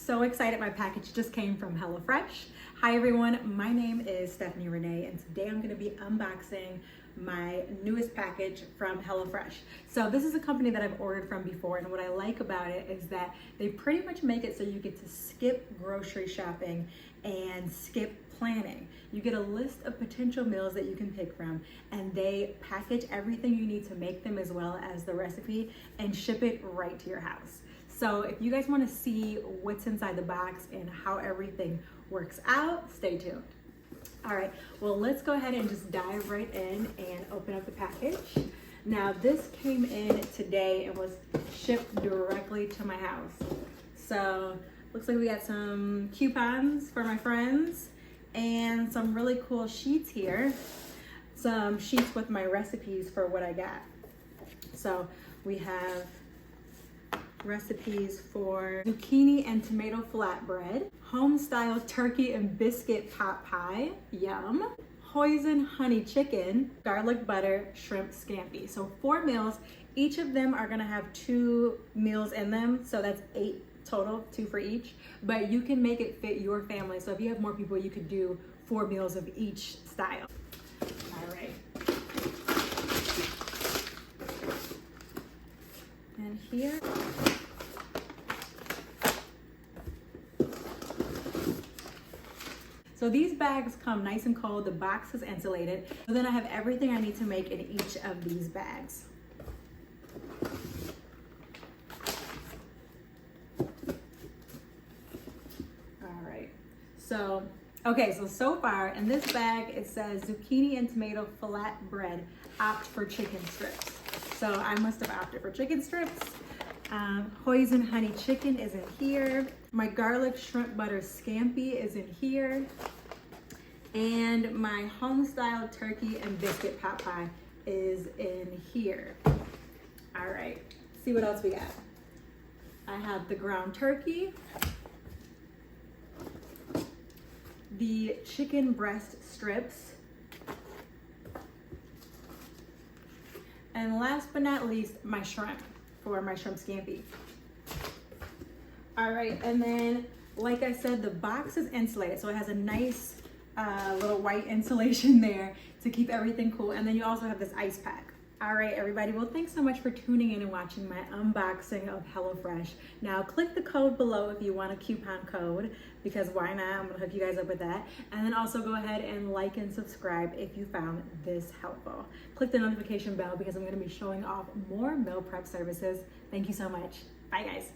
So excited, my package just came from HelloFresh. Hi everyone, my name is Stephanie Renee and today I'm gonna be unboxing my newest package from HelloFresh. So this is a company that I've ordered from before, and what I like about it is that they pretty much make it so you get to skip grocery shopping and skip planning. You get a list of potential meals that you can pick from, and they package everything you need to make them as well as the recipe and ship it right to your house. So if you guys want to see what's inside the box and how everything works out, stay tuned. All right, well, let's go ahead and just dive right in and open up the package. Now, this came in today and was shipped directly to my house. So looks like we got some coupons for my friends and some really cool sheets here. Some sheets with my recipes for what I got. So we have recipes for zucchini and tomato flatbread, home-style turkey and biscuit pot pie, yum, hoisin honey chicken, garlic butter, shrimp scampi. So 4 meals. Each of them are gonna have 2 meals in them, so that's 8 total, 2 for each. But you can make it fit your family. So if you have more people, you could do 4 meals of each style. All right. And here. So these bags come nice and cold. The box is insulated. So then I have everything I need to make in each of these bags. All right. So far in this bag, it says zucchini and tomato flatbread, opt for chicken strips. So I must have opted for chicken strips. Hoisin honey chicken is in here. My garlic shrimp butter scampi is in here. And my home style turkey and biscuit pot pie is in here. All right, see what else we got. I have the ground turkey, the chicken breast strips, and last but not least, my shrimp for my shrimp scampi. All right, and then, like I said, the box is insulated, so it has a nice little white insulation there to keep everything cool. And then you also have this ice pack. All right, everybody. Well, thanks so much for tuning in and watching my unboxing of HelloFresh. Now, click the code below if you want a coupon code, because why not? I'm gonna hook you guys up with that. And then also go ahead and like and subscribe if you found this helpful. Click the notification bell because I'm gonna be showing off more meal prep services. Thank you so much. Bye, guys.